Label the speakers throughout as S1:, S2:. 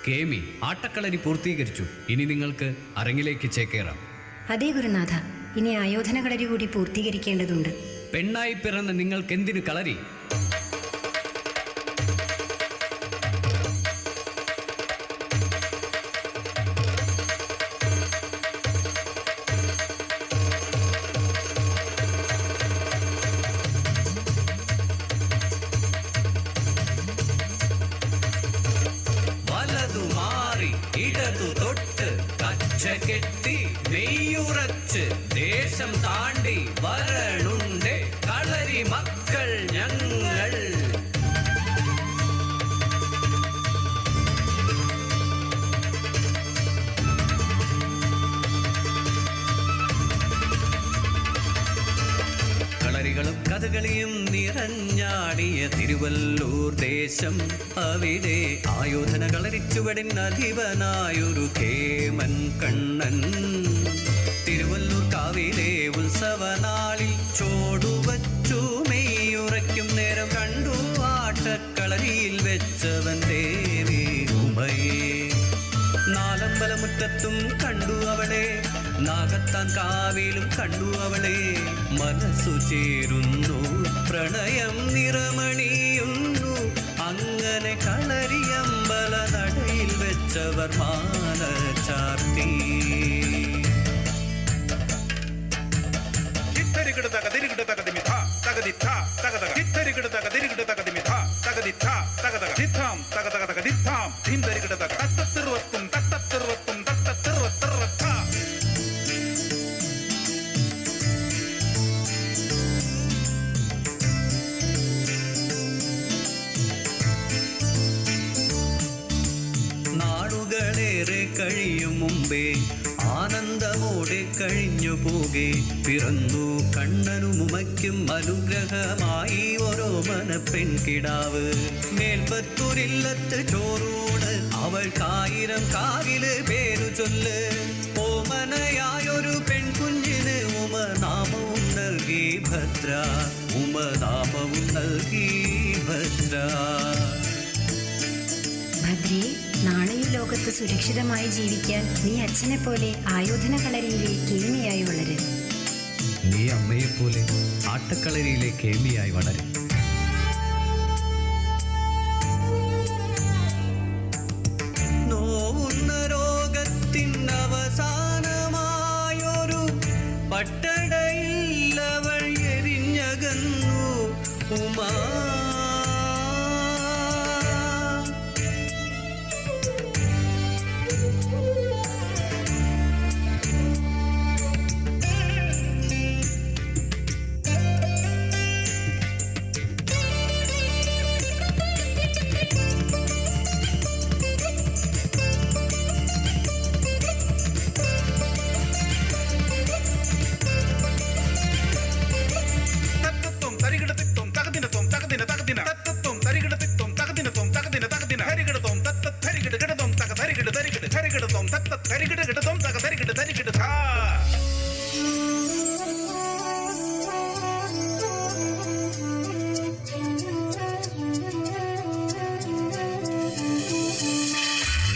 S1: കേമി ആട്ടക്കളരി പൂർത്തീകരിച്ചു. ഇനി നിങ്ങൾക്ക് അരങ്ങിലേക്ക് ചേക്കേറാം.
S2: അതേ ഗുരുനാഥ, ഇനി ആയോധന കളരി കൂടി പൂർത്തീകരിക്കേണ്ടതുണ്ട്.
S1: പെണ്ണായി പിറന്ന നിങ്ങൾക്ക് എന്തിനു കളരി? ഇടതു തൊട്ട് കച്ച കെട്ടി നെയ്യുറച്ച് ദേശം താണ്ടി വരണുണ്ട് കളരി മക്കൾ ഞങ്ങൾ. കളരികളും കഥകളിയും നിറഞ്ഞാടിയ തിരുവല്ലൂർ ദേശം, അവിടെ ആയോധന കളരിച്ചുവടിൻ അധിപനായൊരു കേമൻ കണ്ണൻ. തിരുവല്ലൂർ കാവിലെ ഉത്സവനാളിൽ ചോടുവച്ചു മെയ്യുറയ്ക്കും നേരം കണ്ടു ആട്ടക്കളരിയിൽ വെച്ചവൻ ദേവി ഉമയെ. നാലമ്പലമുറ്റത്തും കണ്ടു അവളെ, നാഗത്താൻ കാവിലും കണ്ടു അവളെ. മനസ്സു ചേരുന്നു, പ്രണയം നിറമണിയുന്നു, അങ്ങനെ കളരിയമ്പല നടയിൽ വെച്ചവർ മാല ചാർത്തി. നാളുകളേറെ കഴിയും മുമ്പേ ആനന്ദമോടെ കഴിഞ്ഞു പോകെ പിറന്നു കണ്ണനുമുമയ്ക്കും അനുഗ്രഹമായി ഓരോ മനപ്പെൺകിടാവ്. മേൽപ്പത്തൂരില്ലത്ത് ചോറൂണ് അവൾക്കായിരം കാവില് പേരു ചൊല്ല്. ഓമനയായൊരു പെൺകുഞ്ഞിന് ഉമനാമവും നൽകി ഭദ്ര, ഉമനാമവും നൽകി ഭദ്ര.
S2: ഭദ്രേ, നാളെ ഈ ലോകത്ത് സുരക്ഷിതമായി ജീവിക്കാൻ നീ അച്ഛനെ പോലെ ആയോധന കളരിയിലെ കേമിയായി വളരും.
S1: നീ അമ്മയെപ്പോലെ ആട്ടക്കളരിയിലെ കേമിയായി വളരും.
S3: നോവുന്ന രോഗത്തിൻ അവസാനമായൊരു പട്ടടയിൽ അവൾ എരിഞ്ഞകന്നു ഉമാ.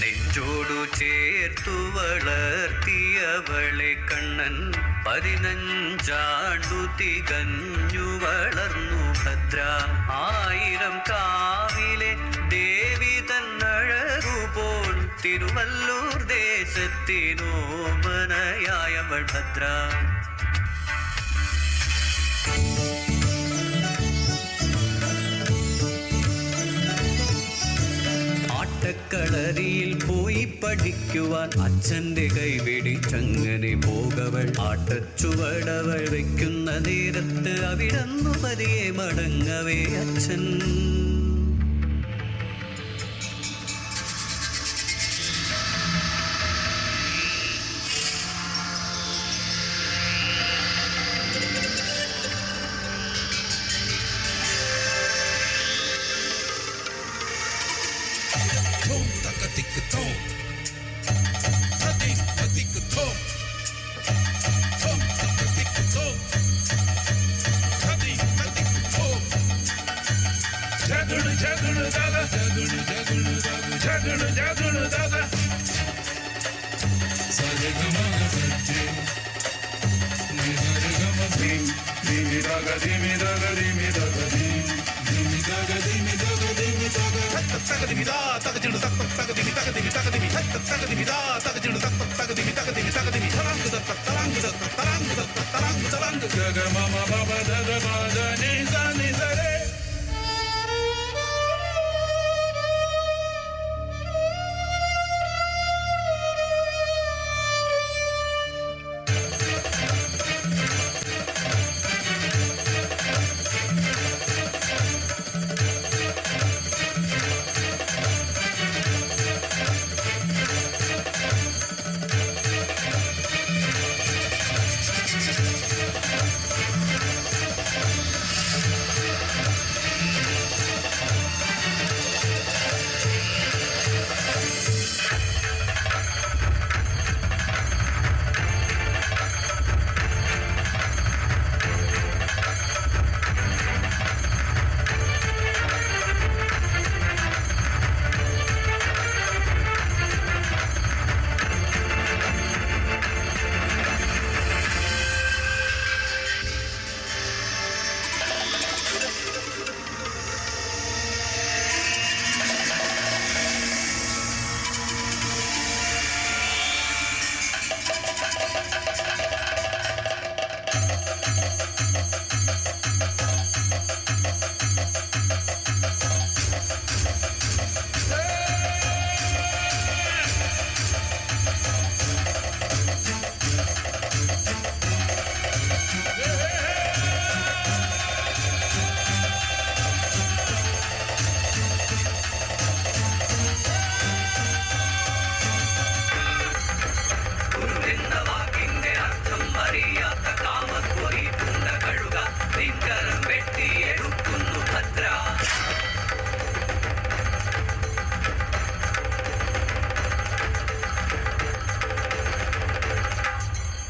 S3: നെഞ്ചോടു ചേർത്തു വളർത്തിയവളെ കണ്ണൻ 15 തികഞ്ഞു വളർന്നു ഭദ്ര. 1000 കാവിലെ ദേവി തന്നഴകുപോൽ തിരുവല്ലൂർ ദേശത്തിനോമനയായവൾ ഭദ്ര. ആട്ടക്കളരിയിൽ പോയി പഠിക്കുവാൻ അച്ഛൻ്റെ കൈപിടിച്ചങ്ങനെ പോകവൾ. ആട്ടച്ചുവടവൾ വയ്ക്കുന്ന നേരത്ത് അവിടന്നു പതിയെ മടങ്ങവേ അച്ഛൻ.
S4: Jagulu, jagulu, daga, jagulu, jagulu, daga. जगड़ जगड़ दादा सारे गमा सच्चे निधर गम धीम धीमी दागा धीमी दागा धीमी दागा धीमी दागा धीमी दागा धीमी दागा तक तक धीमी दा तक जिण तक तक धीमी तक धीमी तक धीमी तक तक धीमी दा तक जिण तक तक धीमी तक धीमी तक धीमी तरंग तक तरंग तक तरंग तक तरंग तरंग जग मामा बाबा दग बाजा नि सा नि सा रे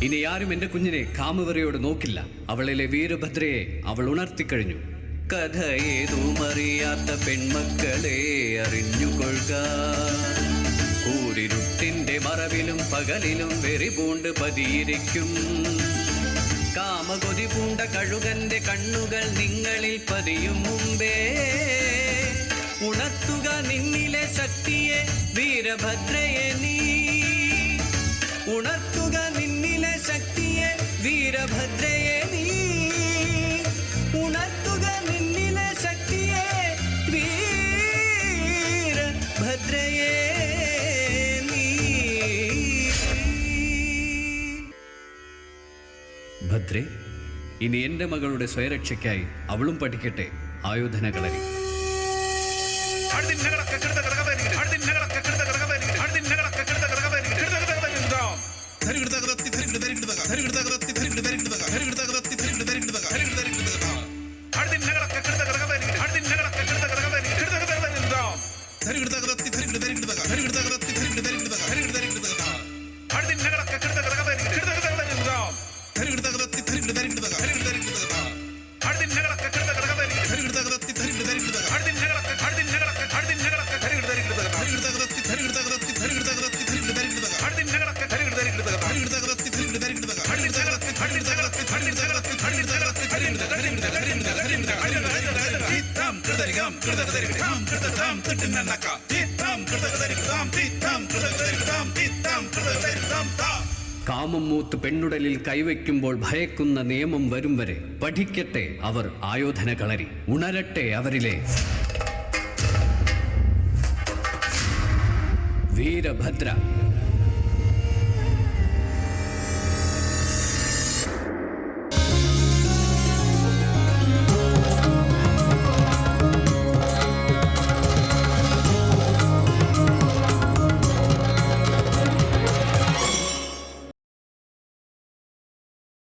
S1: ഇനി ആരും എന്റെ കുഞ്ഞിനെ കാമവെറിയോട് നോക്കില്ല. അവളിലെ വീരഭദ്രയെ അവൾ ഉണർത്തിക്കഴിഞ്ഞു.
S3: കഥ ഏതുമറിയാത്ത പെൺമക്കളെ അറിഞ്ഞുകൊള്ളുക. കൂരിരുട്ടിന്റെ മറവിലും പകലിലും വെറി പൂണ്ട് പതിയിരിക്കും. കാമകൊതി പൂണ്ട കഴുകന്റെ കണ്ണുകൾ നിങ്ങളിൽ പതിയും മുമ്പേ ഉണർത്തുക നിന്നിലെ ശക്തിയെ വീരഭദ്രയെ നീ. ഉണർത്തുക നിന്നിലെ ശക്തിയെ വീരഭദ്രയെ നീ. ഉണർത്തുക നിന്നിലെ ശക്തിയെ വീരഭദ്രയെ നീ.
S1: ഭദ്രേ, ഇനി എന്റെ മകളുടെ സ്വയരക്ഷയ്ക്കായി അവളും പഠിക്കട്ടെ ആയോധന കളരി. കാമം മൂത്ത് പെണ്ണുടലിൽ കൈവയ്ക്കുമ്പോൾ ഭയക്കുന്ന നിയമം വരും വരെ പഠിക്കട്ടെ അവർ ആയോധന കളരി. ഉണരട്ടെ അവരിലെ വീരഭദ്ര.